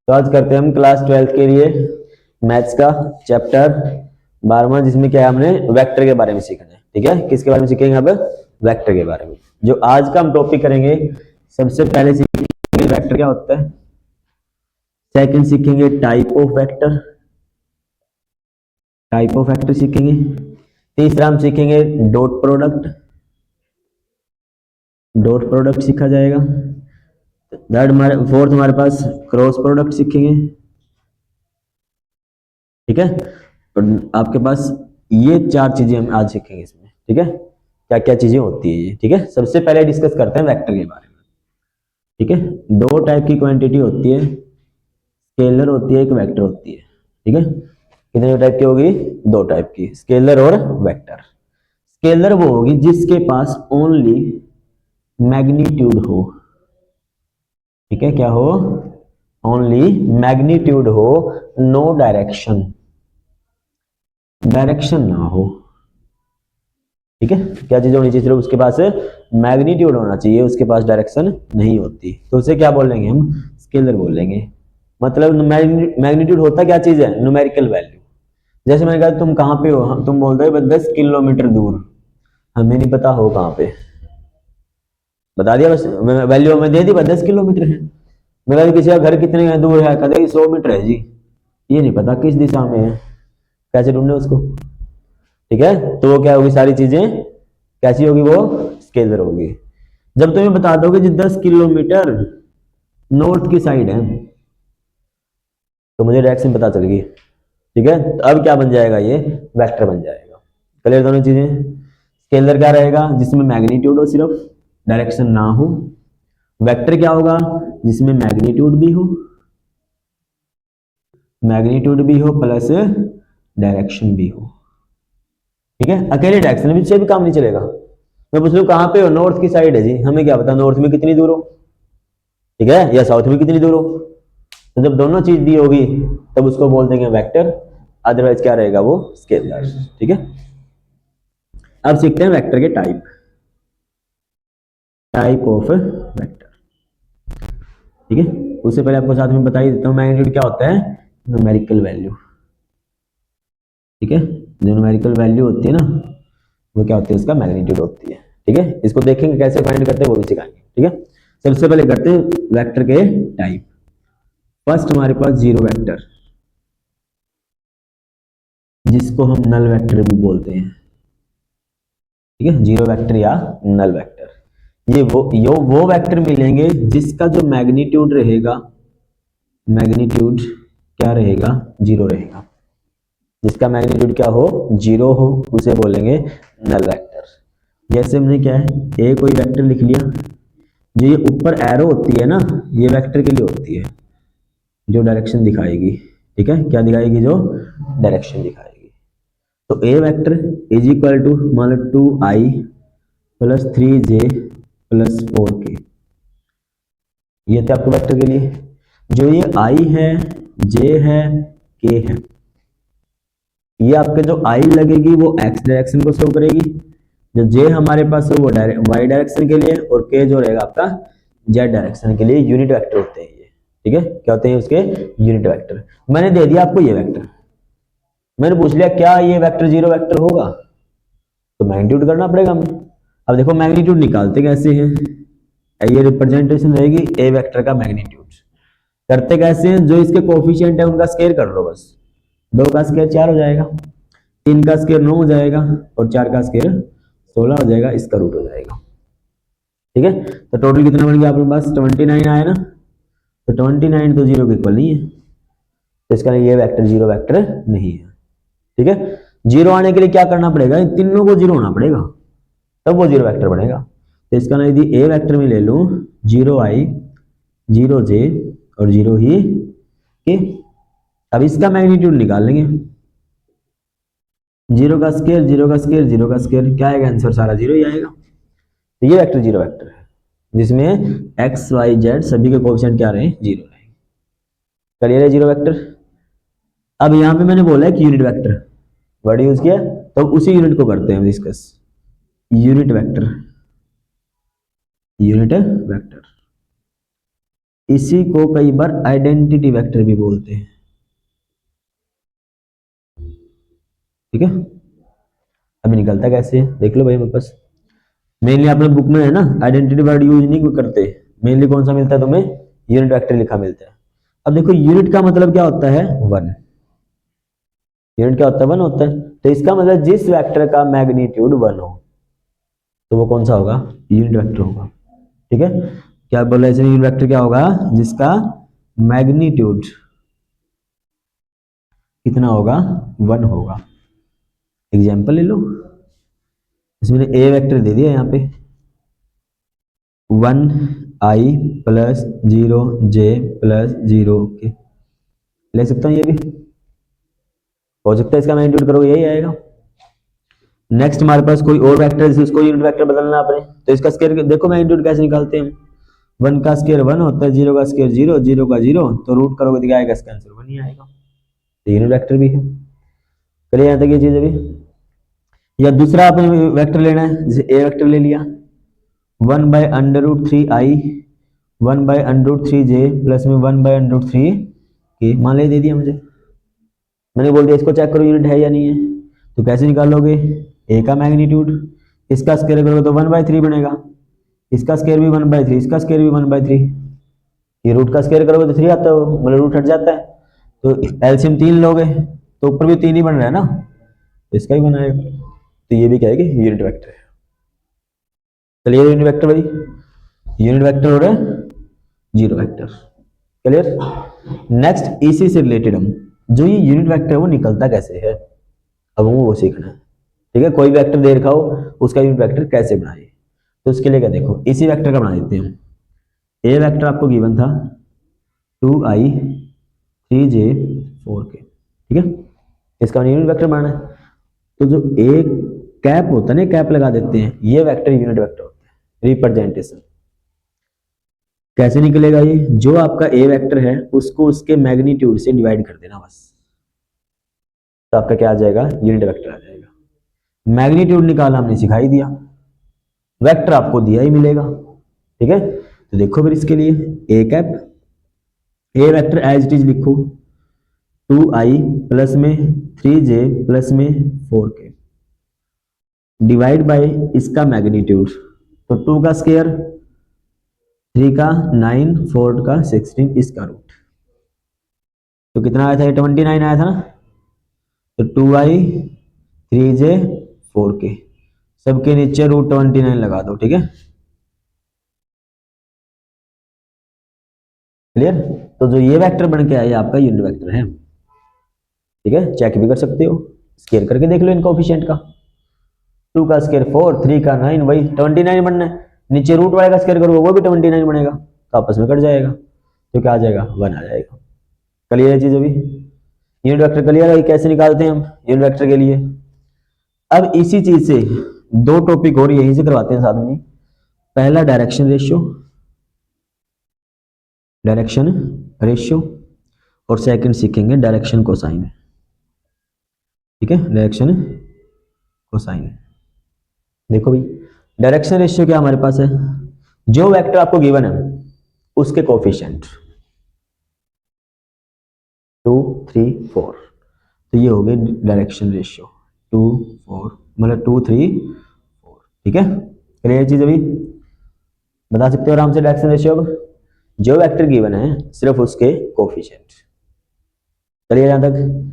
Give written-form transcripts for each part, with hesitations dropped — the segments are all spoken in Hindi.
तो आज करते हैं हम क्लास 12th के लिए मैथ्स का चैप्टर 12वां, जिसमें क्या है हमने वेक्टर के बारे में सीखना है। ठीक है, किसके बारे में सीखेंगे? अब वेक्टर के बारे में। जो आज का हम टॉपिक करेंगे, सबसे पहले सीखेंगे वेक्टर क्या होता है, सेकंड सीखेंगे टाइप ऑफ वेक्टर, सीखेंगे। तीसरा हम सीखेंगे डॉट प्रोडक्ट, सीखा जाएगा। थर्ड फोर्थ हमारे पास क्रॉस प्रोडक्ट सीखेंगे। ठीक है, और आपके पास ये 4 चीजें हम आज सीखेंगे इसमें। ठीक है, क्या क्या चीजें होती है ये। ठीक है, सबसे पहले डिस्कस करते हैं वेक्टर के बारे में। ठीक है, 2 टाइप की क्वांटिटी होती है, स्केलर होती है, एक वेक्टर होती है। ठीक है, कितने टाइप की होगी? 2 टाइप की, स्केलर और वेक्टर। स्केलर वो होगी जिसके पास ओनली मैग्नीट्यूड हो। ठीक है, क्या हो? ओनली मैग्नीट्यूड हो, नो डायरेक्शन, ना हो। ठीक है, क्या चीज होनी चाहिए? उसके पास मैग्नीट्यूड होना चाहिए, उसके पास डायरेक्शन नहीं होती, तो उसे क्या बोलेंगे हम? स्केलर बोलेंगे। मतलब मैग्नीट्यूड होता क्या चीज है? Numerical value. जैसे मैंने कहा तुम कहाँ पे हो, तुम बोल रहे हो 10 किलोमीटर दूर, हमें नहीं पता हो कहाँ पे, बता दिया बस, वैल्यू हमें दे दी, बस 10 किलोमीटर है। मेरा किसी का घर कितने दूर है, कहते 100 मीटर है जी, ये नहीं पता किस दिशा में है, कैसे ढूंढने उसको? ठीक है, तो वो क्या होगी? सारी चीजें कैसी होगी? वो स्केलर होगी। जब तुम्हें बता दोगे जी 10 किलोमीटर नॉर्थ की साइड है, तो मुझे डायरेक्शन पता चल गई। ठीक है, तो अब क्या बन जाएगा? ये वेक्टर बन जाएगा। क्लियर दोनों चीजें? स्केलर क्या रहेगा? जिसमें मैग्नीट्यूड हो, सिर्फ डायरेक्शन ना हो। वेक्टर क्या होगा? जिसमें मैग्नीट्यूड भी हो प्लस डायरेक्शन भी हो। ठीक है, अकेले डायरेक्शन से भी काम नहीं चलेगा। मैं पूछ लूं कहां पे हो, नॉर्थ की साइड है जी, हमें क्या पता नॉर्थ में कितनी दूर हो, ठीक है, या साउथ में कितनी दूर हो। तो जब दोनों चीज दी होगी तब उसको बोल देंगे वेक्टर, अदरवाइज क्या रहेगा? वो स्केलर। ठीक है, अब सीखते हैं वेक्टर के टाइप ऑफ वेक्टर। ठीक है, उससे पहले आपको साथ में बता ही देता हूं मैग्नीट्यूड क्या होता है। Numerical value. ठीक है, जो न्यूमेरिकल वैल्यू होती है ना, वो क्या होती है? उसका मैग्नीट्यूड होती है। ठीक है, इसको देखेंगे कैसे फाइंड करते हैं, वो भी सिखाएंगे। ठीक है, सबसे पहले करते हैं वेक्टर के टाइप। फर्स्ट हमारे पास जीरो वेक्टर, जिसको हम नल वेक्टर भी बोलते हैं। ठीक है, जीरो वेक्टर या नल वेक्टर, ये वो वेक्टर मिलेंगे जिसका जो मैग्नीट्यूड रहेगा, मैग्नीट्यूड क्या रहेगा? जीरो रहेगा। जिसका मैग्नीट्यूड क्या हो? जीरो हो, उसे बोलेंगे नल वेक्टर। जैसे हमने क्या है, ए कोई वेक्टर लिख लिया, जो ये ऊपर एरो होती है ना, ये वेक्टर के लिए होती है, जो डायरेक्शन दिखाएगी। ठीक है, क्या दिखाएगी? जो डायरेक्शन दिखाएगी। तो ए वेक्टर इज इक्वल टू, मान लो 2i plus 3j plus 4k, ये थे आपके वेक्टर के लिए। जो ये i है, j है, k है, ये आपके जो i लगेगी वो x डायरेक्शन को शो करेगी, जो j हमारे पास है वो y डायरेक्शन के लिए, और k जो रहेगा आपका z डायरेक्शन के लिए। यूनिट वेक्टर होते हैं ये। ठीक है, क्या होते हैं उसके? Unit vector. मैंने दे दिया आपको ये वेक्टर, मैंने पूछ लिया क्या ये वेक्टर जीरो वेक्टर होगा, तो मैग्नीट्यूड करना पड़ेगा हमें। अब देखो मैग्नीट्यूड निकालते कैसे हैं, ये रिप्रेजेंटेशन रहेगी ए वेक्टर का मैग्नीट्यूड। करते कैसे हैं? जो इसके कोफिशिएंट है उनका स्क्वायर कर लो बस। 2 का स्क्वायर 4 हो जाएगा, 3 का स्क्वायर 9 हो जाएगा, और 4 का स्क्वायर 16 हो जाएगा, इसका रूट हो जाएगा। ठीक है, तो टोटल कितना बन गया आपके पास? 29 आया ना, तो 29 तो जीरो के इक्वल नहीं है, तो इसका ये वेक्टर जीरो वेक्टर नहीं है। ठीक है, जीरो आने के लिए क्या करना पड़ेगा? इन तीनों को जीरो होना पड़ेगा, तब वो जीरो वेक्टर बनेगा। तो इसका ना यदि ए वेक्टर में ले लूं, 0i 0j और 0 ही के, अब इसका मैग्नीट्यूड निकाल लेंगे। 0 का स्क्वायर 0 का स्क्वायर 0 का स्क्वायर, क्या आएगा आंसर? सारा जीरो ही आएगा। तो ये वेक्टर जीरो वेक्टर है, जिसमें एक्स वाई जेड सभी के कोएफिशिएंट क्या रहे? जीरो रहे। क्लियर है जीरो वेक्टर? अब यहां पे मैंने बोला है कि यूनिट वेक्टर वर्ड यूज किया, तो उसी यूनिट को करते हैं discuss. Unit vector, unit vector इसी को कई बार आइडेंटिटी वेक्टर भी बोलते हैं। ठीक है, अभी निकलता कैसे है देख लो भाई मेरे पास। मेनली अपने बुक में है ना, आइडेंटिटी वर्ड यूज नहीं करते। मेनली कौन सा मिलता है तुम्हें, यूनिट वेक्टर लिखा मिलता है। अब देखो यूनिट का मतलब क्या होता है, वन। यूनिट क्या होता है, वन होता है। तो इसका मतलब जिस वेक्टर का मैग्नीट्यूड वन हो तो वो कौन सा होगा, यूनिट वेक्टर होगा। ठीक है, क्या बोल रहे हैं, यूनिट वेक्टर क्या होगा, जिसका मैग्नीट्यूड कितना होगा, वन होगा। एग्जाम्पल ले लो, इसमें ए वेक्टर दे दिया यहाँ पे, 1i plus 0j plus 0k। ले सकता हूँ ये भी, हो सकता है इसका मैग्नीट्यूड करोगे यही आएगा। नेक्स्ट हमारे पास कोई और वेक्टर है, उसको यूनिट वेक्टर बदलना आपने, तो इसका स्क्वायर देखो मैग्नीट्यूड कैसे निकालते हैं। 1 का स्क्वायर 1 होता है, 0 का स्क्वायर 0, 0 का 0, तो रूट करोगे तो आएगा, इसका आंसर 1 ही आएगा। तो यूनिट वेक्टर भी है। चलिए यहाँ तक ये चीज अभी। या दूसरा आपने वेक्टर लेना है, जैसे ए वेक्टर ले लिया, 1/√3i 1/√3j प्लस में 1/√3k, मान ले दे दिया मुझे, मैंने बोल दिया इसको चेक करो यूनिट है या नहीं है। तो कैसे निकालोगे, ए का मैग्नीट्यूड, इसका स्क्वायर करोगे तो 1/3 बनेगा, इसका स्क्वायर भी 1/3, इसका स्क्वायर भी 1/3, ये रूट का स्क्वायर करोगे तो 3 आता है, मतलब रूट हट जाता है। तो एलसीएम 3 लोगे तो ऊपर भी 3 ही बन रहा है ना, तो इसका ही बनाएगा। तो ये भी क्या है कि यूनिट वेक्टर है। चलिए यूनिट वेक्टर भाई, यूनिट वेक्टर और जीरो वेक्टर, क्लियर। नेक्स्ट इसी से रिलेटेड हम जो ये यूनिट वेक्टर है वो निकलता कैसे है, अब वो सीखना है। ठीक है, कोई वेक्टर दे रखा हो उसका यूनिट वेक्टर कैसे बनाए, तो उसके लिए क्या देखो, इसी वेक्टर का बना देते हैं। ए वेक्टर आपको गिवन था 2i 3j 4k, ठीक है, इसका यूनिट वेक्टर बनाना है। तो जो ए कैप होता है ना, कैप लगा देते हैं, ये वेक्टर यूनिट वेक्टर होता है, रिप्रेजेंटेशन। कैसे निकलेगा ये, जो आपका ए वेक्टर है उसको उसके मैग्नीट्यूड से डिवाइड कर देना बस, तो आपका क्या आ जाएगा, यूनिट वेक्टर आ जाएगा। मैग्नीट्यूड निकालना हमने सिखाई दिया, वेक्टर आपको दिया ही मिलेगा। ठीक है, तो देखो फिर इसके लिए A cap, A vector as it is लिखो, 2i प्लस में 3j प्लस में 4k डिवाइड बाय इसका मैग्नीट्यूड, तो 2 का स्क्वायर, 3 का 9, 4 का 16, इसका रूट, तो कितना आया था, 29 आया था ना। तो 2i 3j 4k, सबके नीचे √29 लगा दो। ठीक है, क्लियर। तो जो ये वेक्टर बन के आया आपका यूनिट वेक्टर है। ठीक है, चेक भी कर सकते हो, स्केयर करके देख लो इन कोफिशिएंट का, 2 का स्केयर 4, 3 का 9, वही 29 बनना है। नीचे रूट वाले का स्केयर करोगे वो भी 29 बनेगा, तो आपस में कट जाएगा, तो क्या आ जाएगा, 1 आ जाएगा। क्लियर है चीज अभी, यूनिट वेक्टर क्लियर है, कैसे निकालते हैं हम यूनिट वेक्टर के लिए। अब इसी चीज से 2 टॉपिक और यहीं से करवाते हैं साथ में। पहला डायरेक्शन रेशियो, डायरेक्शन रेशियो, और सेकंड सीखेंगे डायरेक्शन कोसाइन। ठीक है, डायरेक्शन कोसाइन। देखो भाई, डायरेक्शन रेशियो क्या हमारे पास है, जो वेक्टर आपको गिवन है उसके कोफिशिएंट 2, 3, 4, तो ये हो गए डायरेक्शन रेशियो 2, 4, मतलब 2, 3, 4। ठीक है, क्लियर चीज अभी, बता सकते हो आराम से डायरेक्शन रेशियो। अब जो वेक्टर गिवन है सिर्फ उसके कोफिशिएंट, चलिए यहां तक।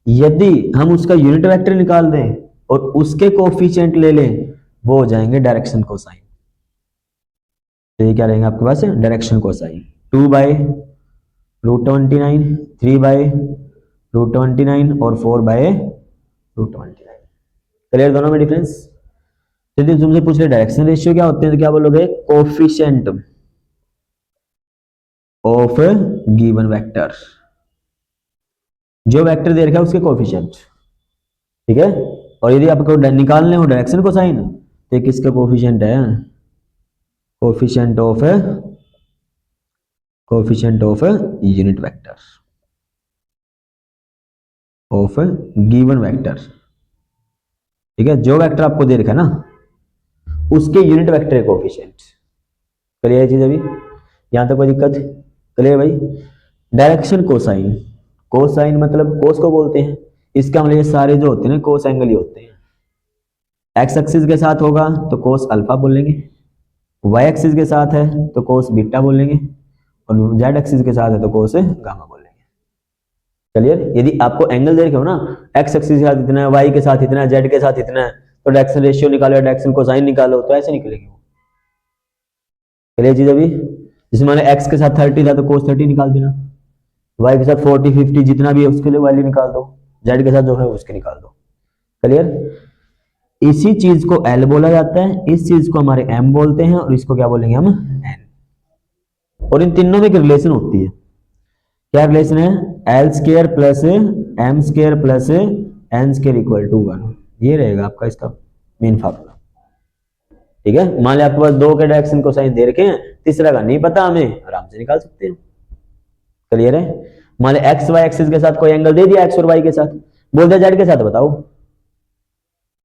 यदि हम उसका यूनिट वेक्टर निकाल दें और उसके कोफिशिएंट ले लें, वो हो जाएंगे डायरेक्शन कोसाइन। तो ये क्या रहेंगे आपके पास, डायरेक्शन कोसाइन 2/√29, 3/√29 और 4/√29। क्लियर दोनों में डिफरेंस। यदि तुमसे पूछ रहे डायरेक्शन रेशियो क्या होते हैं, तो क्या बोलोगे, कोफिशिएंट ऑफ गिवन वेक्टर, जो वेक्टर दे रखा है उसके कोफिशिएंट। ठीक है, और यदि आपको निकालने हो डायरेक्शन कोसाइन, तो ये किसका कोफिशिएंट है, coefficient of unit vector of given vector. ठीक है, जो वेक्टर आपको दे रखा है ना उसके यूनिट वेक्टर है कोफिशिएंट। क्लियर चीज अभी, यहां तक कोई दिक्कत चलिए भाई, डायरेक्शन कोसाइन, कोसाइन मतलब कोस को बोलते हैं, इसका मतलब ये सारे जो होते हैं ना कोस एंगल ही होते हैं। एक्स एक्सिस के साथ होगा तो कोस अल्फा बोलेंगे, वाई एक्सिस के साथ है तो कोस बीटा बोलेंगे, और जेड एक्सिस के साथ है तो कोस गामा बोलेंगे। क्लियर? यदि आपको एंगल देखे हो ना, एक्स एक्सिस के साथ इतना है, वाई के साथ इतना है, जेड के साथ इतना है, तो डायरेक्शन रेशियो निकालो, डायरेक्शन कोसाइन निकालो, तो ऐसे निकलेगी वो। क्लियर चीज अभी? जिसमें मैंने एक्स के साथ 30 था तो कोस 30 निकाल देना, वाई के साथ 40 50 जितना भी है उसके लिए वैल्यू निकाल दो, जेड के साथ जो है उसके निकाल दो। क्लियर? इसी चीज को एल बोला जाता है, इस चीज को हमारे एम बोलते हैं, और इसको क्या बोलेंगे हम? एन। और इन तीनों में एक रिलेशन होती है। क्या रिलेशन है? L square plus M square plus N square equal to 1। ये रहेगा आपका इसका मेन फार्मूला। ठीक है? मान लिया आपके पास दो के डायरेक्शन को साइन दे रखे हैं, तीसरा का नहीं पता, हमें आराम से निकाल सकते हैं। क्लियर है? मान लिया एक्स वाई एक्सिस के साथ कोई एंगल दे दिया, एक्स और वाई के साथ, बोल दिया जेड के साथ बताओ,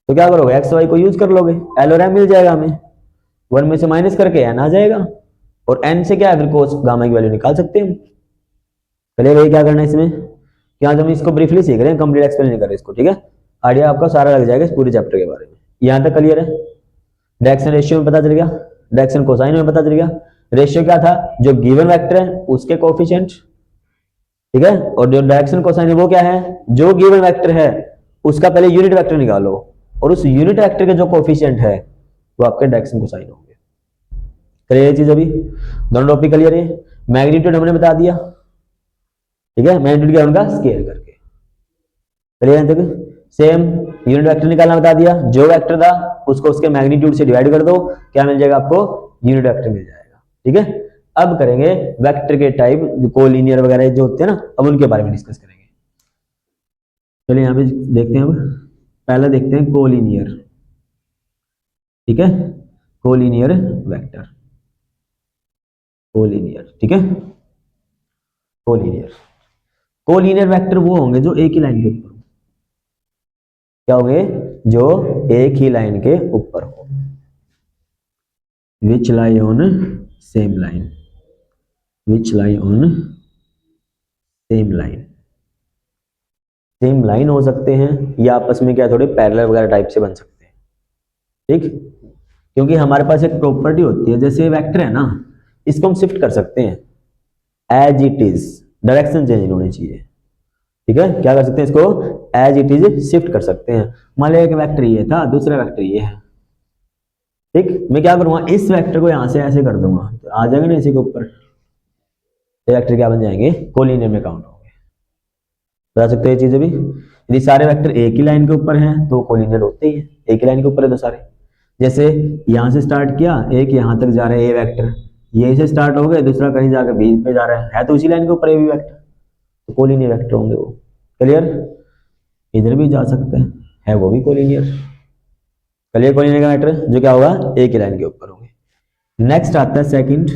तो क्या करोगे? एक्स वाई को यूज कर लोगे, एल और एम मिल जाएगा हमें, 1 में से माइनस करके एन आ जाएगा, और एन से क्या है फिर कोस गामा की वैल्यू निकाल सकते हैं हम। चलिए भाई क्या करना है इसमें, यहाँ हम इसको ब्रीफली सीख रहे हैं, कंप्लीट एक्सप्लेन नहीं कर रहे इसको। ठीक है? आइडिया आपका सारा लग जाएगा इस पूरे चैप्टर के बारे में। यहाँ तक क्लियर है? डायरेक्शन रेशियो में पता चल गया, डायरेक्शन कोसाइन में पता चल गया। रेशियो क्या था? जो गिवन वेक्टर है उसके कोफिशिएंट। ठीक है? और जो डायरेक्शन कोसाइन है वो क्या है? जो गिवन वेक्टर है उसका पहले यूनिट वेक्टर निकालो, और उस यूनिट वेक्टर के जो कोफिशिएंट है वो आपके डायरेक्शन कोसाइन होंगे। क्लियर चीज अभी? दोनों टॉपिक क्लियर है? मैग्नीट्यूड हमने बता दिया। ठीक है? मैग्नीट्यूड क्या उनका? स्केयर करके। क्लियर तक? सेम यूनिट वेक्टर निकालना बता दिया, जो वेक्टर था उसको उसके मैग्नीट्यूड से डिवाइड कर दो, क्या मिल जाएगा आपको? यूनिट वेक्टर मिल जाएगा। ठीक है? अब करेंगे वेक्टर के टाइप, जो कोलिनियर वगैरह जो होते हैं ना, अब उनके बारे में डिस्कस करेंगे। चलिए यहाँ पे देखते हैं, अब पहला देखते हैं कोलिनियर। ठीक है? Collinear vector, collinear. ठीक है? कोलिनियर, कोलिनियर वेक्टर वो होंगे जो एक ही लाइन के ऊपर, क्या होंगे? जो एक ही लाइन के ऊपर हो, which lie on same line, which lie on same line. Same line हो सकते हैं या आपस में क्या थोड़े पैरेलल वगैरह टाइप से बन सकते हैं। ठीक? क्योंकि हमारे पास एक प्रॉपर्टी होती है, जैसे वेक्टर है ना, इसको हम शिफ्ट कर सकते हैं as it is, direction change होनी चाहिए। ठीक है? क्या कर सकते हैं? इसको एज इट इज शिफ्ट कर सकते हैं। मान लिया एक वेक्टर ये था, दूसरा वेक्टर ये है। ठीक? मैं क्या करूंगा? इस वेक्टर को यहां से ऐसे कर दूंगा, तो आ जाएंगे ना इसी के ऊपर, वेक्टर क्या बन जाएंगे? कोलिनियर में काउंट होंगे। बता सकते हैं ये चीज अभी? यदि सारे वेक्टर एक ही लाइन के ऊपर हैं तो कोलिनियर होते ही है, एक ही लाइन के ऊपर है तो सारे। जैसे यहां से स्टार्ट किया, एक यहां तक जा रहा है, ये वेक्टर ये से स्टार्ट हो गए, दूसरा कहीं जाकर बी पे जा रहा है तो उसी लाइन के ऊपर ये भी वेक्टर, तो कोलिनियर वेक्टर होंगे वो। क्लियर? इधर भी जा सकते हैं, है वो भी कोलिनियर। क्लियर? कोलिनियर का वेक्टर जो क्या होगा? एक ही लाइन के ऊपर होंगे। नेक्स्ट आता है सेकंड,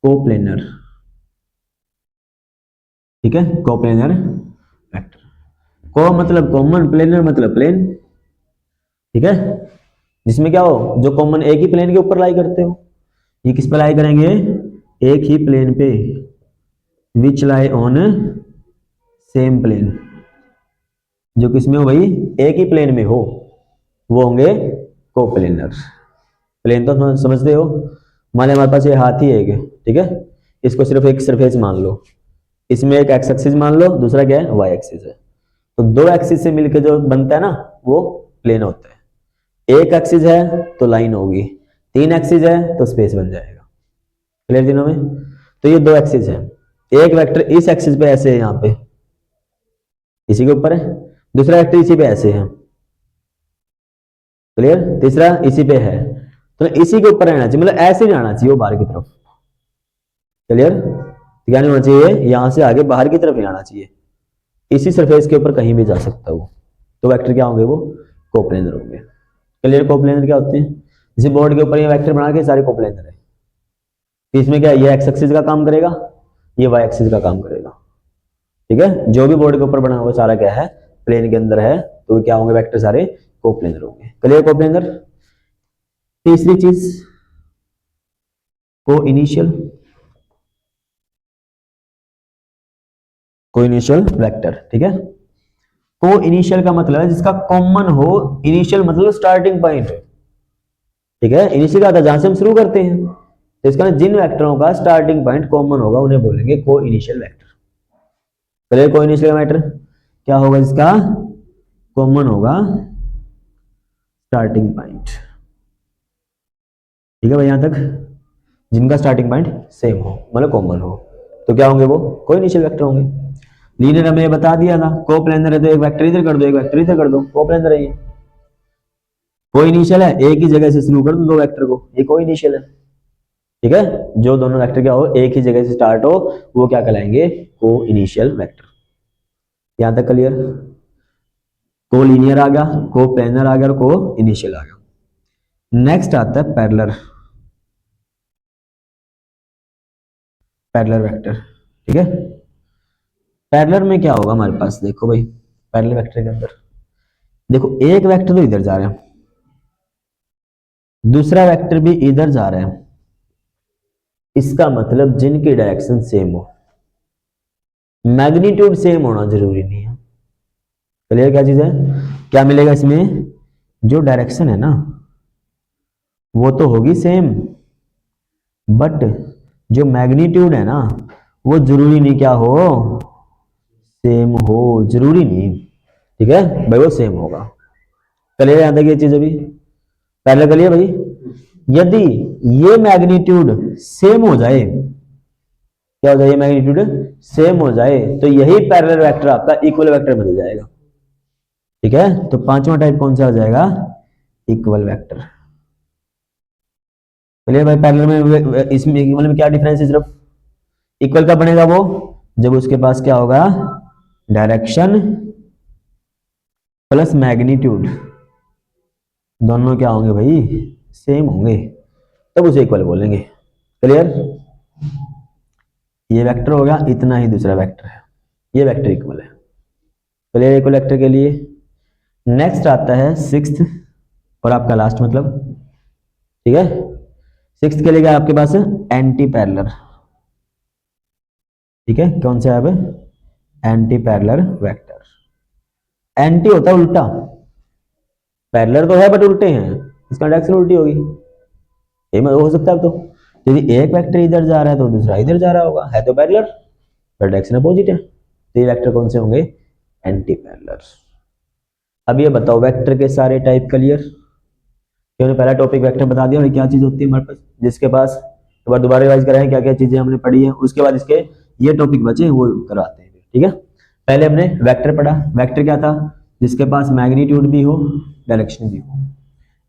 कोप्लेनर। ठीक है? कोप्लेनर वेक्टर, को मतलब कॉमन, प्लेनर मतलब प्लेन। ठीक है? जिसमें क्या हो? जो कॉमन एक ही प्लेन के ऊपर लाई करते हो। ये किस पे लाई करेंगे? एक ही प्लेन पे, विच लाई ऑन सेम प्लेन। जो किसमें हो भाई? एक ही प्लेन में हो, वो होंगे कोप्लेनर। प्लेन तो समझते हो? मान लिया हमारे पास ये हाथी है एक, ठीक है? इसको सिर्फ एक सरफेस मान लो, इसमें एक एक्स एक्सिस मान लो, दूसरा क्या है? वाई एक्सिस है। तो दो एक्सिस से मिलकर जो बनता है ना, वो प्लेन होता है। एक एक्सिस है तो लाइन होगी, तीन एक्सिस है तो स्पेस बन जाएगा। क्लियर तीनों में? तो ये दो एक्सिस है, एक वेक्टर इस एक्सिस पे ऐसे है, यहाँ पे इसी के ऊपर है, दूसरा वेक्टर इसी पे ऐसे है। क्लियर? तीसरा इसी पे है, तो इसी के ऊपर रहना चाहिए, मतलब ऐसे नहीं आना चाहिए वो बाहर की तरफ। क्लियर? क्या नहीं होना चाहिए? यहां से आगे बाहर की तरफ नहीं आना चाहिए, इसी सरफेस के ऊपर कहीं भी जा सकता है वो। तो वेक्टर क्या होंगे? वो कोप्लेनर होंगे। क्लियर? कोप्लेनर क्या होते हैं? जैसे बोर्ड के ऊपर ये वेक्टर बना के सारे कोप्लेनर है, इसमें क्या ये एक्स एक्सिस का काम करेगा, ये वाई एक्सिस का काम करेगा। ठीक है? जो भी बोर्ड के ऊपर बना हुआ सारा क्या है? प्लेन के अंदर है, तो क्या होंगे? वेक्टर सारे कोप्लेनर होंगे। क्लियर? कोप्लेनर। तीसरी चीज को इनिशियल। को इनिशियल वेक्टर, ठीक है। को इनिशियल का मतलब है जिसका कॉमन हो, इनिशियल मतलब स्टार्टिंग पॉइंट, ठीक है। इनिशियल का था जहां से हम शुरू करते हैं, तो इसका जिन वेक्टरों का स्टार्टिंग पॉइंट कॉमन होगा उन्हें बोलेंगे को इनिशियल वेक्टर। चलिए को इनिशियल वेक्टर क्या होगा, इसका कॉमन होगा स्टार्टिंग पॉइंट, ठीक है भाई। यहां तक जिनका स्टार्टिंग पॉइंट सेम हो मतलब कॉमन हो तो क्या होंगे, वो को इनिशियल वेक्टर होंगे। लीनियर हमने बता दिया था, को प्लेनर है तो एक वेक्टर इधर कर दो, एक वेक्टर इधर कर दो, को प्लेनर है ये। को इनिशियल है, एक ही जगह से शुरू कर दो दो वेक्टर को, ये को इनिशियल है, ठीक है। जो दोनों वेक्टर क्या हो, एक ही जगह से स्टार्ट हो, वो क्या कहलाएंगे, को इनिशियल वेक्टर। यहां तक क्लियर। को लीनियर आ गया, को प्लेनर आ गया और को इनिशियल आ गया। नेक्स्ट आता है पैरेलल, पैरेलल वेक्टर, ठीक है। पैरेलल में क्या होगा हमारे पास, देखो भाई पैरेलल वेक्टर के अंदर देखो एक वेक्टर तो इधर जा रहा है, दूसरा वेक्टर भी इधर जा रहा है, इसका मतलब जिनकी डायरेक्शन सेम हो, मैग्नीट्यूड सेम होना जरूरी नहीं है। क्लियर क्या चीज है, क्या मिलेगा इसमें, जो डायरेक्शन है ना वो तो होगी सेम, बट जो मैग्नीट्यूड है ना वो जरूरी नहीं क्या हो, सेम हो, जरूरी नहीं, ठीक है भाई, वो सेम होगा। क्लियर यहां तक ये चीज अभी पहले करिए भाई। यदि ये मैग्नीट्यूड सेम हो जाए, क्या हो जाए, मैग्नीट्यूड सेम हो जाए तो यही पैरेलल वेक्टर आपका इक्वल वेक्टर बन जाएगा, ठीक है। तो पांचवा टाइप कौन सा हो जाएगा, इक्वल वेक्टर। चलिए भाई पैरेलल में इसमें इक्वल में क्या डिफरेंस है, सिर्फ इक्वल का बनेगा वो जब उसके पास क्या होगा, डायरेक्शन प्लस मैग्नीट्यूड दोनों क्या होंगे भाई, सेम होंगे, तब उसे इक्वल बोलेंगे। क्लियर, ये वेक्टर हो गया, इतना ही दूसरा वेक्टर है, ये वेक्टर इक्वल है। क्लियर इक्वल वेक्टर के लिए। नेक्स्ट आता है सिक्स्थ और आपका लास्ट मतलब, ठीक है। सिक्स्थ के लिए क्या आपके पास एंटी पैरेलल, ठीक है। कौन सा है अब, एंटी पैरेलल वेक्टर। एंटी होता है उल्टा, पैरेलल तो है बट उल्टे हैं, इसका डायरेक्शन उल्टी होगी, ये हो सकता है। तो यदि एक वेक्टर इधर जा रहा है तो दूसरा इधर जा रहा होगा, है तो पैरेलल पर डायरेक्शन अपोजिट है, तो ये वेक्टर कौन से होंगे, एंटी पैरेलल। अब ये बताओ वेक्टर के सारे टाइप क्लियर, क्योंकि पहला टॉपिक वेक्टर बता दिया और क्या चीज होती है हमारे पास, जिसके पास एक बार दोबारा रिवाइज कराएं क्या क्या चीजें हमने पढ़ी है, उसके बाद इसके ये टॉपिक बचे वो करवाते हैं, ठीक है। पहले हमने वेक्टर पढ़ा, वेक्टर क्या था, जिसके पास मैग्नीट्यूड भी हो डायरेक्शन भी हो।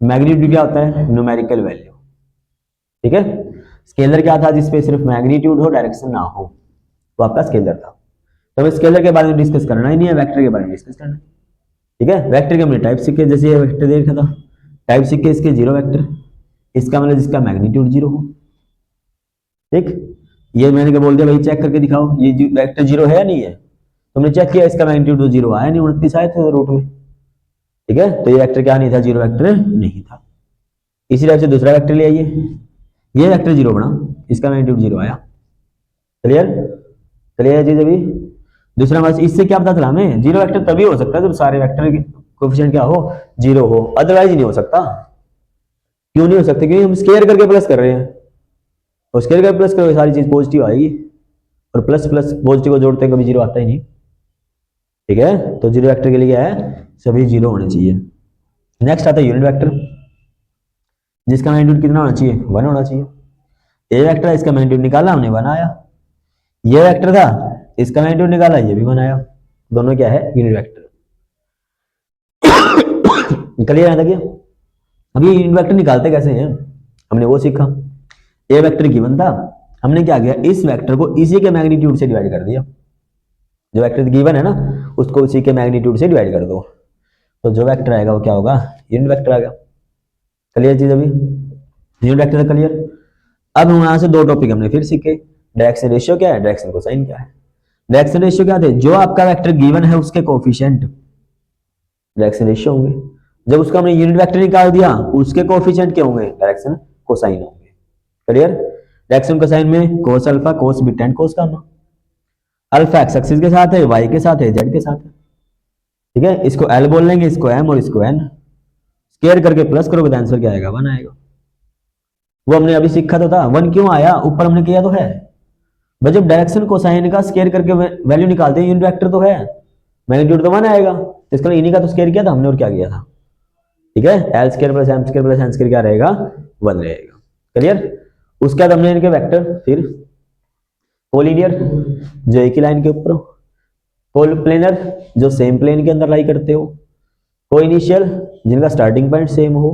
मैग्नीट्यूड क्या होता है, न्यूमेरिकल वैल्यू, ठीक है। स्केलर क्या था, जिसपे सिर्फ मैग्नीट्यूड हो डायरेक्शन ना हो, वो आपका स्केलर था। तो हमें स्केलर के बारे में डिस्कस करना ही नहीं है, वेक्टर के बारे में डिस्कस करना है, ठीक है। वेक्टर के हमने टाइप सीखे, जैसे ये वेक्टर देखा था, टाइप सीखे इसके जीरो वेक्टर, इसका मतलब जिसका मैग्नीट्यूड जीरो हो, ठीक। ये मैंने क्या बोल दिया भाई, चेक करके दिखाओ ये वेक्टर जीरो है या नहीं है, तुमने चेक किया इसका मैग्नीट्यूड तो जीरो आया नहीं, 29 आए थे रूट में, ठीक है। तो ये वेक्टर क्या नहीं था, जीरो वेक्टर नहीं था। इसी तरह से दूसरा वेक्टर ले आइए, ये वेक्टर जीरो बना, इसका मैग्नीट्यूड जीरो आया। क्लियर, क्लियर चीज अभी। दूसरा बस इससे क्या पता चला हमें, जीरो वेक्टर तभी हो सकता है जब सारे वेक्टर के कोएफिशिएंट क्या हो, जीरो हो, अदरवाइज नहीं हो सकता। क्यों नहीं हो सकता, क्योंकि हम स्केयर करके प्लस कर रहे हैं, और स्केयर करके प्लस करोगे सारी चीज पॉजिटिव आएगी, और प्लस प्लस पॉजिटिव को जोड़ते हैं कभी जीरो आता ही नहीं, ठीक है। तो जीरो वेक्टर के लिए क्या है, सभी जीरो होने चाहिए। नेक्स्ट आता है यूनिट वेक्टर, जिसका मैग्नीट्यूड कितना होना चाहिए, 1 होना चाहिए। ए वेक्टर है, इसका मैग्नीट्यूड निकाला हमने 1 आया, ये वेक्टर था इसका मैग्नीट्यूड निकाला, ये भी 1 आया, दोनों क्या है, यूनिट वेक्टर। क्लियर है क्या। अभी यूनिट वेक्टर निकालते कैसे हैं, हमने वो सीखा। ए वेक्टर गिवन था, हमने क्या किया, इस वेक्टर को इसी के मैग्नीट्यूड से डिवाइड कर दिया, जो वेक्टर गिवन है ना उसको उसी के मैग्नीट्यूड से डिवाइड कर दो, तो जो वेक्टर आएगा वो क्या होगा, यूनिट वेक्टर आ गया। क्लियर चीज अभी, यूनिट वेक्टर क्लियर। अब हम यहां से दो टॉपिक हमने फिर सीखे, डायरेक्शन रेशियो क्या है, डायरेक्शन कोसाइन क्या है। डायरेक्शन रेशियो क्या थे, जो आपका वेक्टर गिवन है उसके कोएफिशिएंट डायरेक्शन रेशियो होंगे, जब उसका हमने यूनिट वेक्टर निकाल दिया उसके कोएफिशिएंट क्या होंगे, डायरेक्शन कोसाइन होंगे। क्लियर, डायरेक्शन कोसाइन में cos alpha, cos beta and cos gamma. Alpha x axis के साथ है, वाई के साथ है, जेड के साथ है। ठीक है, इसको एल बोल लेंगे, इसको एम और इसको एन। स्केयर करके प्लस करोगे तो आंसर क्या आएगा? 1 आएगा। वो हमने अभी सीखा तो था। 1 क्यों आया? ऊपर हमने किया तो है भाई, जब डायरेक्शन कोसाइन का स्केयर करके वैल्यू निकालते हैं, यूनिट वेक्टर तो है, मैग्नीट्यूड तो 1 आएगा। तो इसका इन्हीं का तो स्केयर किया था हमने, और क्या किया था? ठीक है, L square plus M square plus N square क्या रहेगा? 1 रहेगा। क्लियर? उसके बाद हमने इनके वेक्टर, फिर कोलिनियर जो एक ही लाइन के ऊपर हो, कोल प्लेनर जो सेम प्लेन के अंदर लाई करते हो, को इनिशियल जिनका स्टार्टिंग पॉइंट सेम हो,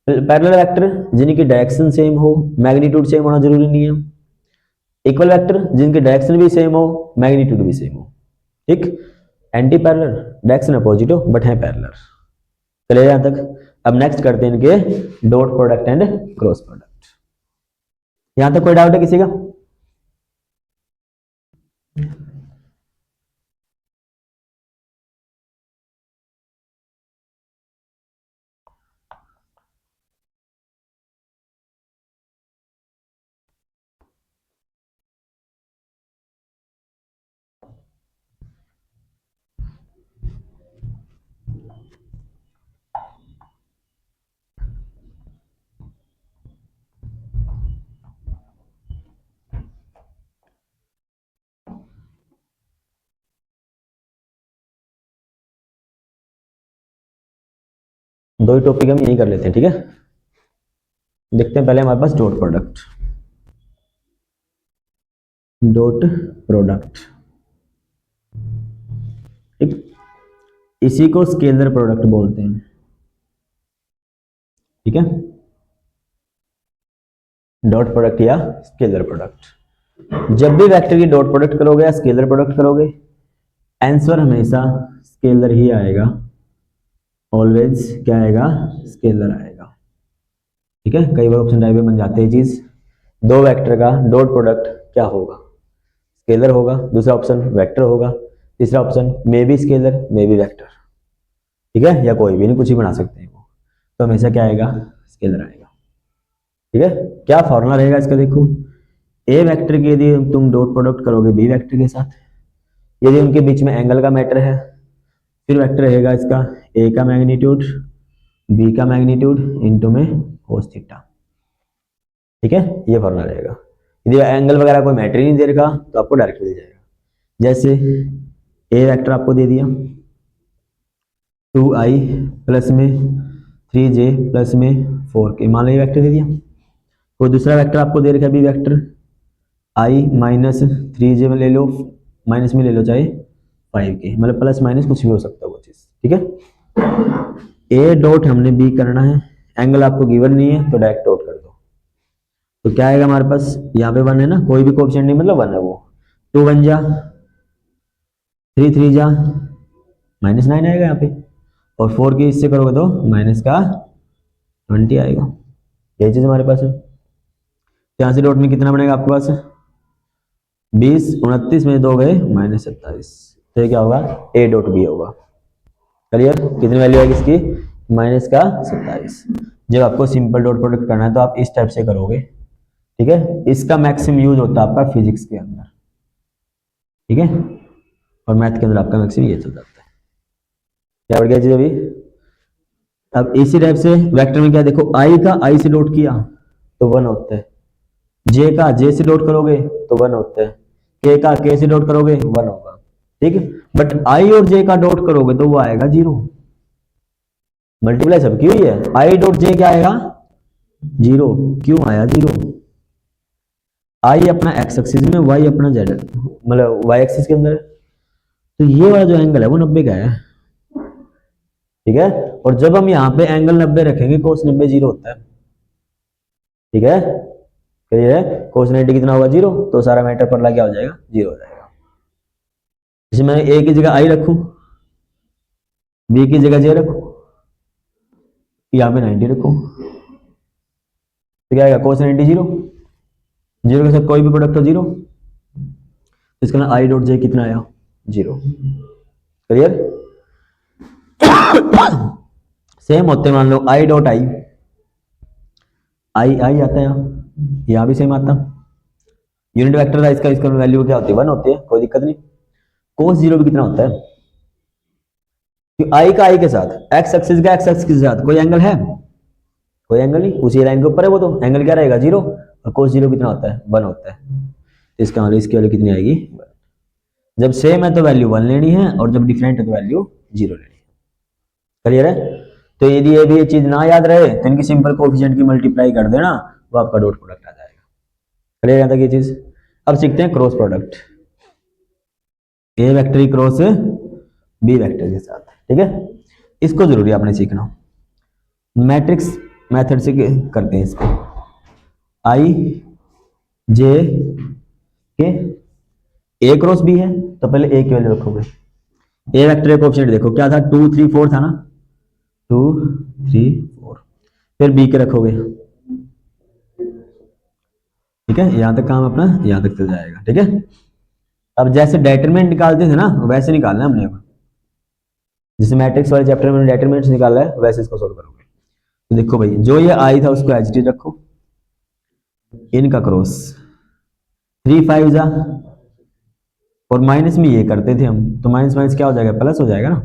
पैरेलल वेक्टर जिनकी डायरेक्शन सेम हो, मैग्नीट्यूड सेम होना जरूरी नहीं है, इक्वल वेक्टर जिनकी डायरेक्शन भी सेम हो, मैग्नीट्यूड भी सेम हो। ठीक, एंटी पैरेलल डायरेक्शन अपोजिट हो बट है पैरेलल। चलिए यहां तक। अब नेक्स्ट करते हैं इनके dot product and cross product. यहां तक कोई डाउट है किसी का? दो ही टॉपिक हम यही कर लेते हैं। ठीक है, देखते हैं पहले हमारे पास डॉट प्रोडक्ट। डॉट प्रोडक्ट, ठीक, इसी को स्केलर प्रोडक्ट बोलते हैं। ठीक है, डॉट प्रोडक्ट या स्केलर प्रोडक्ट। जब भी वेक्टर की डॉट प्रोडक्ट करोगे या स्केलर प्रोडक्ट करोगे, आंसर हमेशा स्केलर ही आएगा। ऑलवेज क्या आएगा? स्केलर आएगा। ठीक है, कई बार ऑप्शन टाइप में बन जाते हैं चीज। दो वेक्टर का डॉट प्रोडक्ट क्या होगा? स्केलर होगा। दूसरा ऑप्शन वेक्टर होगा। तीसरा option may be scalar may be vector. ठीक है, या कोई भी नहीं, कुछ ही बना सकते हैं वो। तो हमेशा क्या आएगा? स्केलर आएगा। ठीक है, क्या फॉर्मूला रहेगा इसका? देखो, ए वेक्टर के यदि तुम डॉट प्रोडक्ट करोगे बी वेक्टर के साथ, यदि उनके बीच में एंगल का मैटर है, फिर वेक्टर रहेगा इसका ए का मैग्नीट्यूड बी का मैग्नीट्यूड इंटू में कोस थीटा। ठीक है, ये फॉर्मूला रहेगा। यदि एंगल वगैरह कोई मैटर ही नहीं दे रखा तो आपको डायरेक्ट मिल जाएगा। जैसे ए वेक्टर आपको दे दिया 2i प्लस में 3j प्लस में 4k, मान लो ये वेक्टर दे दिया। कोई दूसरा वेक्टर आपको दे रखा है B vector i minus 3j में ले लो, माइनस में ले लो चाहे 5k, मतलब प्लस माइनस कुछ भी हो सकता है वो चीज। ठीक है, ए डॉट हमने बी करना है, एंगल आपको गिवन नहीं है तो डायरेक्ट डॉट कर दो। तो क्या आएगा हमारे पास? यहाँ पे 1 है ना, कोई भी कोएफिशिएंट नहीं, मतलब 1 है वो। 2 1 जा 3 3 जा -9 आएगा यहाँ पे, और 4 के इससे करोगे तो माइनस का 20 आएगा। यही चीज हमारे पास है। यहाँ से डॉट में कितना बनेगा आपके पास? 20 29 में 2 गए -27, तो ये क्या होगा? ए डॉट बी होगा। क्लियर? कितनी वैल्यू आएगी इसकी? माइनस का 27। जब आपको सिंपल डॉट प्रोडक्ट करना है तो आप इस टाइप से करोगे। ठीक है, इसका मैक्सिमम यूज होता है आपका फिजिक्स के अंदर। ठीक है, और मैथ के अंदर आपका मैक्सिमम ये चल जाता है। क्या बढ़ गया चीज अभी? अब इसी टाइप से वेक्टर में क्या देखो, आई का आई से डॉट किया तो 1 होता है, जे का जे से डॉट करोगे तो 1 होता है, के का के से डॉट करोगे 1 होगा। ठीक है, बट आई और जे का डॉट करोगे तो वो आएगा 0। मल्टीप्लाई सबकी हुई है, आई डॉट जे क्या आएगा? 0। क्यों आया 0? आई अपना एक्स एक्सिस में, वाई अपना जेड, मतलब वाई एक्सिस के अंदर है, तो ये वाला जो एंगल है वो 90 का है। ठीक है, और जब हम यहाँ पे एंगल 90 रखेंगे कोस 90 0 होता है। ठीक है, क्लियर है? कोस 90 कितना होगा? 0। तो सारा मैटर पर क्या हो जाएगा? 0 हो जाएगा। जैसे मैं ए की जगह आई रखूं, बी की जगह जे रखूं, यहाँ पे 90 रखूं, तो क्या आएगा? कोस 90 0, 0 के साथ कोई भी प्रोडक्ट हो 0, इसका ना आई डॉट जे कितना आया? 0। क्लियर? सेम होते मान लो आई डॉट आई, आई आई आता है यहाँ भी सेम आता, यूनिट वेक्टर था इसका, इसका वैल्यू क्या होती है 1 होती है, कोई दिक्कत नहीं। cos 0 भी कितना होता है, कि आई का आई के साथ, एक्स एक्सिस का एक्स एक्सिस के साथ कोई एंगल है, कोई एंगल नहीं, उसी लाइन के ऊपर है वो, तो एंगल क्या रहेगा 0, और cos 0 कितना होता है 1 होता है, तो इसका मतलब इसकी वैल्यू कितनी आएगी 1। जब सेम है तो वैल्यू 1 लेनी है, और जब डिफरेंट है तो वैल्यू 0 लेनी है। क्लियर है? तो यदि ये भी ये चीज ना याद रहे तो इनकी सिंपल कोएफिशिएंट की मल्टीप्लाई कर देना, वो आपका डॉट प्रोडक्ट आ जाएगा। क्लियर है तक ये चीज? अब सीखते हैं क्रॉस प्रोडक्ट, ए वेक्टर क्रॉस बी वेक्टर के साथ, ठीक है? इसको जरूरी आपने सीखना, मैट्रिक्स मेथड से करते हैं इसको। आई जे के ए क्रॉस बी है, तो पहले ए की वैल्यू रखोगे, ए वेक्टर कोएफिशिएंट देखो क्या था 2 3 4 था ना, 2 3 4, फिर बी के रखोगे, ठीक है? यहां तक काम अपना यहां तक चल जाएगा, ठीक है? अब जैसे डेटरमिनेंट निकालते थे ना वैसे निकालना है हमने, जैसे मैट्रिक्स वाले चैप्टर में डेटरमिनेंट्स निकाला है वैसे इसको सोल्व करोगे। तो देखो भाई जो ये आई था उसको एच डी रखो, इनका क्रॉस 3 5 जा, और माइनस में ये करते थे हम, तो माइनस माइनस क्या हो जाएगा प्लस हो जाएगा ना।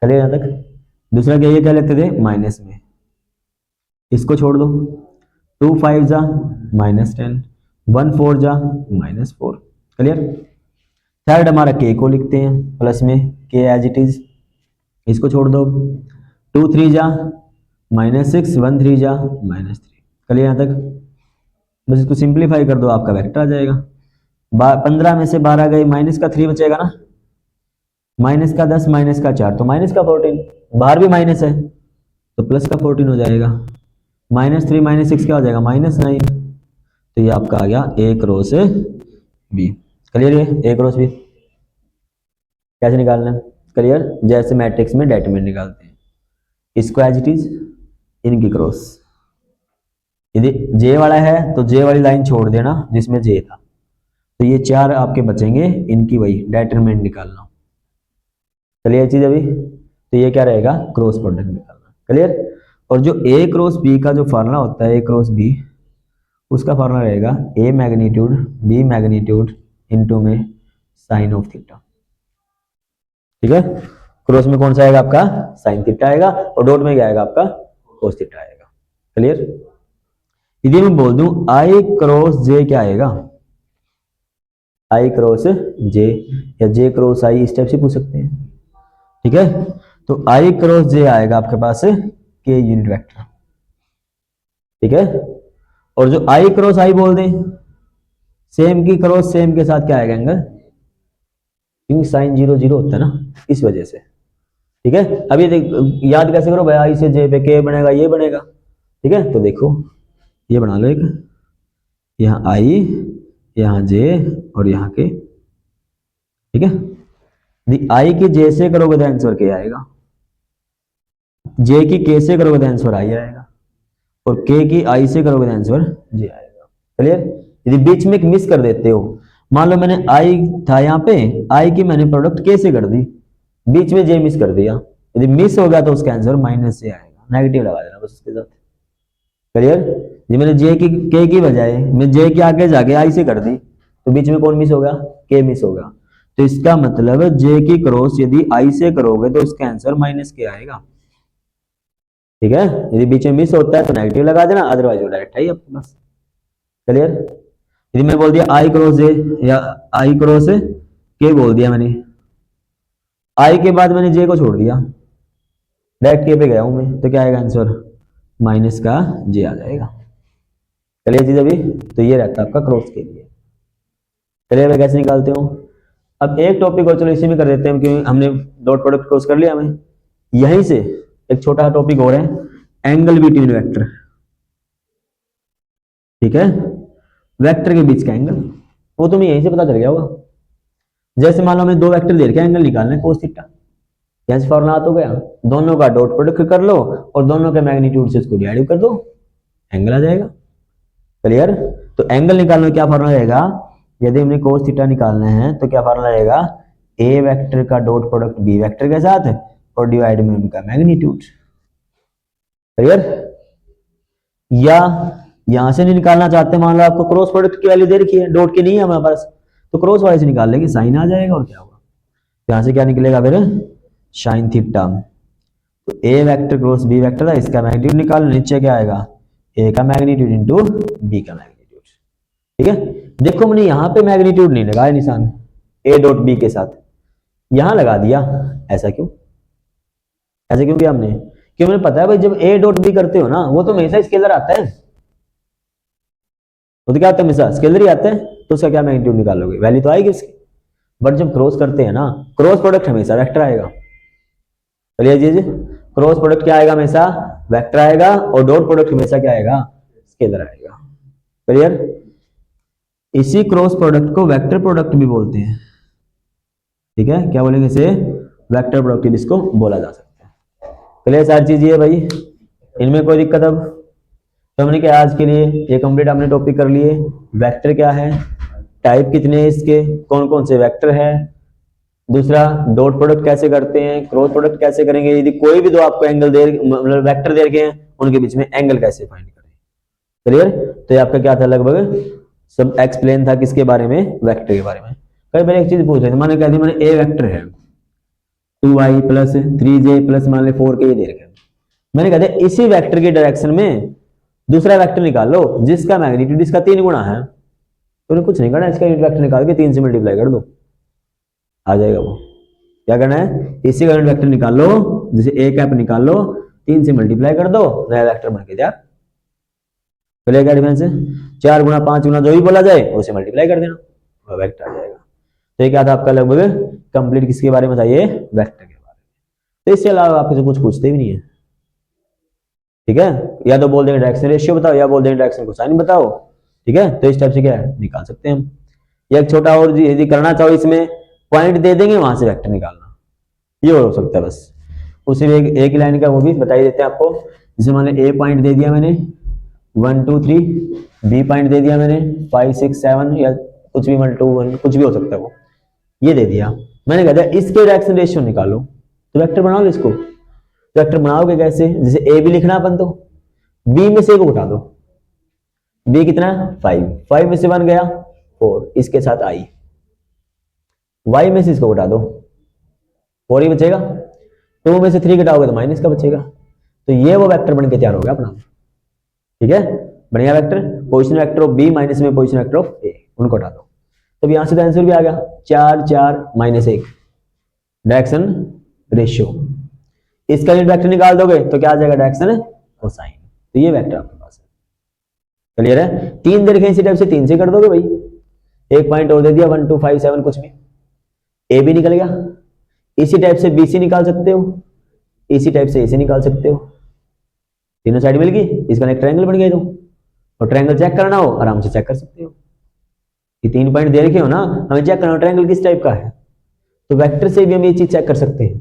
चलिए यहां तक। दूसरा क्या ये क्या लेते थे माइनस में, इसको छोड़ दो, 2 5 जा -10, 1 4 जा -4। क्लियर? थर्ड हमारा के को लिखते हैं प्लस में, के एज इट इज, इसको छोड़ दो, 2 3 जा -6, 1 3 जा -3। क्लियर यहां तक? बस इसको सिंप्लीफाई कर दो, आपका वेक्टर आ जाएगा। 15 में से 12 गए, माइनस का 3 बचेगा ना, माइनस का 10 माइनस का 4 तो माइनस का 14, बाहर भी माइनस है तो प्लस का 14 हो जाएगा, -3 -6 क्या हो जाएगा -9। तो ये आपका आ गया ए क्रॉस बी। क्लियर? ये ए क्रॉस बी कैसे निकालना है? क्लियर? जैसे मैट्रिक्स में डेटरमिनेंट निकालते हैं, इसको एज इट इज, इनकी क्रॉस, यदि जे वाला है तो जे वाली लाइन छोड़ देना जिसमें जे था, तो ये 4 आपके बचेंगे, इनकी वही डेटरमिनेंट निकालना। चलिए ये चीज अभी, तो ये क्या रहेगा क्रॉस प्रोडक्ट निकालना। क्लियर? और जो ए क्रॉस बी का जो फार्मूला होता है, ए क्रॉस बी, उसका फार्मूला रहेगा ए मैग्नीट्यूड बी मैग्नीट्यूड इनटू में साइन ऑफ थीटा। ठीक है? क्रॉस में कौन सा आएगा आपका साइन थीटा आएगा, और डॉट में क्या आएगा आपका कोस थीटा आएगा। क्लियर? यदि मैं बोल दूं आई क्रॉस जे क्या आएगा, आई क्रॉस जे या जे क्रॉस आई, इस टाइप से पूछ सकते हैं। ठीक है? तो आई क्रॉस जे आएगा आपके पास के यूनिट वेक्टर। ठीक है? और जो आई क्रॉस आई बोल दें, सेम की क्रॉस सेम के साथ क्या आएगा एंगल, क्योंकि साइन 0 0 होता है ना, इस वजह से। ठीक है? अभी याद कैसे करो भाई, आई से जे पे के बनेगा, ये बनेगा। ठीक है? तो देखो ये बना लो एक, यहाँ आई, यहाँ जे और यहाँ के। ठीक है? यदि आई की जे से करोगे तो आंसर के आएगा, जे की के से करोगे तो आंसर आई आएगा, और के की आई से करोगे तो आंसर जे आएगा। क्लियर? यदि बीच में एक मिस कर देते हो, मान लो मैंने आई था यहाँ पे, आई की मैंने प्रोडक्ट के से कर दी, बीच में जे मिस कर दिया, यदि मिस हो गया तो उसका आंसर माइनस से आएगा, नेगेटिव लगा देना बस उसके साथ। क्लियर? ये मैंने जे की के की बजाय मैं जे के आगे जाके आई से कर दी, तो बीच में कौन मिस होगा, के मिस होगा। तो इसका मतलब जे की क्रॉस यदि आई से करोगे तो उसका आंसर माइनस के आएगा। ठीक है? यदि बीच में मिस होता है तो नेगेटिव लगा देना, अदरवाइज वो डायरेक्ट है आपके पास। क्लियर? यदि मैं बोल दिया आई क्रॉस जे या आई क्रॉस के बोल दिया मैंने, आई के बाद मैंने जे को छोड़ दिया, डायरेक्ट के पे गया हूं मैं, तो क्या आएगा आंसर माइनस का जे आ जाएगा। चलिए चीज अभी, तो ये रहता है आपका क्रॉस के लिए। चलिए मैं कैसे निकालते हो। अब एक टॉपिक और चलो इसी में कर देते हैं, क्योंकि हमने डॉट प्रोडक्ट क्रॉस कर लिया हमें। यहीं से एक छोटा टॉपिक और है, एंगल बिटवीन वेक्टर। ठीक है? वेक्टर के बीच का एंगल, वो तुम्हें यहीं से पता चल गया होगा। जैसे मान लो हमें दो वेक्टर दे रखे हैं, एंगल निकालना है कोस थीटा, यहां से फॉर्मूला तो गया, दोनों का डॉट प्रोडक्ट कर लो और दोनों के मैग्नीट्यूड से इसको डिवाइड कर दो, एंगल आ जाएगा। क्लियर? तो एंगल निकालने क्या फॉर्मूला रहेगा, यदि हमने कोस थीटा निकालना है तो क्या फॉर्मूला रहेगा, ए वेक्टर का डॉट प्रोडक्ट बी वेक्टर के साथ और डिवाइड में उनका मैग्नीट्यूड। क्लियर? या यहां से नहीं निकालना चाहते, मान लो आपको क्रॉस प्रोडक्ट की वैल्यू दे रखी है, डॉट की नहीं है हमारे पास, तो क्रॉस वाले से निकाल लेंगे, साइन आ जाएगा और क्या होगा, यहां से क्या निकलेगा फिर साइन थीटा। तो ए वेक्टर क्रॉस बी वेक्टर था, इसका मैग्नीट्यूड निकालो, नीचे क्या आएगा ए का मैग्नीट्यूड इंटू बी का मैग्नीट्यूड। ठीक है, देखो मैंने यहां पे मैग्नीट्यूड नहीं लगाया निशान ए डॉट बी के साथ, यहां लगा दिया, ऐसा क्यों, ऐसा क्यों किया हमने, क्यों मुझे पता है भाई जब ए डॉट बी करते हो ना वो तो हमेशा स्केलर आता है, वो तो क्या आता है हमेशा स्केलर ही आता है, तो उसका क्या मैग्नीट्यूड निकालोगे, वैल्यू तो आएगी उसकी। बट जब क्रॉस करते हैं ना, क्रॉस प्रोडक्ट हमेशा वेक्टर आएगा, चलिए जी क्रॉस प्रोडक्ट क्या आएगा हमेशा वेक्टर आएगा, और डॉट प्रोडक्ट हमेशा क्या आएगा स्केलर आएगा। क्लियर, इसी क्रॉस प्रोडक्ट को वेक्टर प्रोडक्ट भी बोलते हैं। ठीक है, क्या बोलेंगे इसे वेक्टर प्रोडक्ट इसको बोला जा सकता है। क्लियर सारी चीज ये भाई, इनमें कोई दिक्कत अब, तो हमने क्या आज के लिए ये कंप्लीट हमने टॉपिक कर लिए, वेक्टर क्या है, टाइप कितने हैं इसके, कौन कौन से वेक्टर है, दूसरा डॉट प्रोडक्ट कैसे करते हैं, क्रॉस प्रोडक्ट कैसे करेंगे, यदि कोई भी दो आपको एंगल दे मतलब वेक्टर दे रखे हैं उनके बीच में एंगल कैसे फाइंड करें। क्लियर, तो ये आपका क्या था लगभग सब एक्सप्लेन था किसके बारे में, वेक्टर के बारे में। कई बार एक चीज पूछ रहे थे, मैंने कह दी मैंने ए वेक्टर है 2y प्लस 3j प्लस मान ले 4k ये दे रखे, मैंने कहा था इसी वेक्टर की डायरेक्शन में दूसरा वेक्टर निकाल लो जिसका मैग्नीट्यूड इसका 3 गुना है, तो कुछ नहीं करना, इसका वेक्टर निकाल के 3 से मल्टीप्लाई कर दो, आ जाएगा वो। क्या करना है, इसी का वेक्टर निकाल लो, जैसे ए कैप निकाल लो, 3 से मल्टीप्लाई कर दो, नया वेक्टर बन के तैयार। क्या डिफरेंस है, 4 गुना 5 गुना जो भी बोला जाए उसे मल्टीप्लाई कर देना, वो वेक्टर आ जाएगा। तो ये क्या था आपका लगभग कंप्लीट किसके बारे में था, ये वेक्टर के बारे में। तो इससे अलावा आपसे कुछ पूछते भी नहीं है। ठीक है, या तो बोल देंगे डायरेक्शन रेशियो बताओ, या बोल देंगे डायरेक्शन कोसाइन बताओ। ठीक है, तो इस टाइप से क्या है निकाल सकते हैं हम। या एक छोटा और यदि करना चाहो इसमें पॉइंट दे देंगे वहां से वेक्टर निकालना, ये हो सकता है बस। उसी में एक लाइन का वो भी बता ही देते हैं आपको, जैसे मैंने ए पॉइंट दे दिया मैंने 1 2 3, बी पॉइंट दे दिया मैंने 5 6 7 या कुछ भी 1 2 1 कुछ भी हो सकता है वो, ये दे दिया। मैंने कहा था इसके डायरेक्शन रेशियो निकालो, तो वेक्टर बना लो इसको। वेक्टर बनाओगे कैसे, जैसे ए भी लिखना अपन तो बी में से को उठा दो, बी कितना है 5, 5 में से 1 गया 4, इसके साथ आई, y में से इसको घटा दो 4 ही बचेगा, 2 में से 3 घटाओगे तो माइनस का बचेगा, तो ये वो वेक्टर बन के तैयार हो गया अपना। ठीक है, बढ़िया vector, position vector of B minus में पोजीशन वेक्टर ऑफ ए, उनको हटा दो, तो यहां से तो आंसर भी आ गया 4 4 -1 डायरेक्शन रेशियो। इसका वेक्टर निकाल दोगे तो क्या आ जाएगा डायरेक्शन कोसाइन, तो ये वेक्टर आपके पास है। क्लियर है, 3 दे रखे इसी टाइप से 3 से कर दोगे भाई, एक पॉइंट और दे दिया 1 2 5 7 कुछ भी, ए भी निकल गया, इसी टाइप से बी सी निकाल सकते हो, इसी टाइप से ए सी निकाल सकते हो, तीनों साइड मिल गई, इसका एक ट्रायंगल बन गया तो, और ट्रायंगल चेक करना हो आराम से चेक कर सकते हो। ये 3 पॉइंट दे रखे हो ना, हमें चेक करना हो ट्रायंगल किस टाइप का है, तो वेक्टर से भी हम ये चीज चेक कर सकते हैं।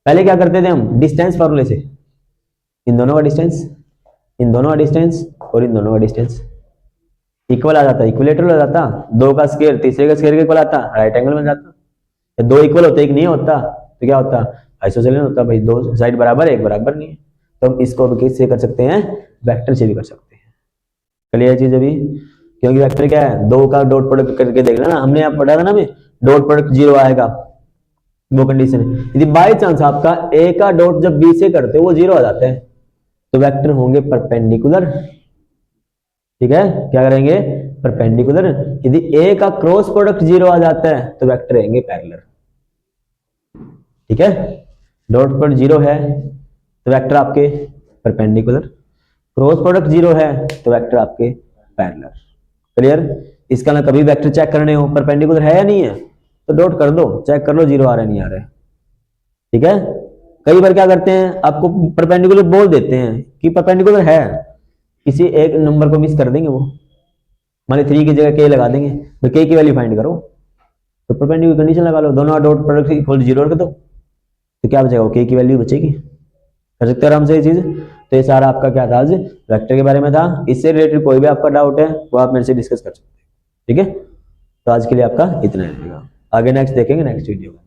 पहले क्या करते थे हम डिस्टेंस फॉर्मूले से, इन दोनों का डिस्टेंस, इन दोनों का डिस्टेंस और इन दोनों का डिस्टेंस इक्वल आ जाता, इक्विलेटरल हो जाता, 2 का स्क्वायर तीसरे का स्क्वायर के इक्वल आता, राइट एंगल बन जाता। 2 इक्वल होते एक नहीं होता तो क्या होता आइसोसेलेस होता भाई, 2 साइड बराबर एक बराबर नहीं है, तो हम इसको भी किससे कर सकते हैं, वेक्टर से भी कर सकते हैं। क्लियर चीज अभी, क्योंकि वेक्टर क्या है 2 का डॉट प्रोडक्ट करके देख लेना, हमने यहाँ पढ़ा था ना में डॉट प्रोडक्ट 0 आएगा, वो कंडीशन है। यदि बाई चांस आपका ए का डॉट जब बी से करते हो वो 0 आ जाते हैं, तो वेक्टर होंगे परपेंडिकुलर। ठीक है, क्या करेंगे परपेंडिकुलर। यदि ए का क्रॉस प्रोडक्ट 0 आ जाता है तो वेक्टर रहेंगे पैरेलल। ठीक है, डॉट प्रोडक्ट 0 है तो वेक्टर आपके परपेंडिकुलर, क्रॉस प्रोडक्ट 0 है तो वेक्टर आपके पैरेलल। क्लियर, इसका ना कभी वेक्टर चेक करने हो परपेंडिकुलर है या नहीं है तो डॉट कर दो, चेक कर लो 0 आ रहा है नहीं आ रहा है। ठीक है, कई बार क्या करते हैं आपको परपेंडिकुलर बोल देते हैं कि परपेंडिकुलर है, किसी एक नंबर को मिस कर देंगे, वो मान 3 की जगह k लगा देंगे, तो k की वैल्यू फाइंड करो, तो परपेंडिकुलर कंडीशन लगा लो, दोनों डॉट प्रोडक्ट इक्वल 0 कर दो, तो क्या बचेगा k की वैल्यू बचेगी। कर सकते हैं आराम से ये चीज। तो ये सारा आपका क्या था आज वेक्टर के बारे में था, इससे रिलेटेड कोई भी आपका डाउट है वो आप मेरे से डिस्कस कर सकते हैं। ठीक है, तो आज के लिए आपका इतना रहेगा, आगे नेक्स्ट देखेंगे नेक्स्ट वीडियो में।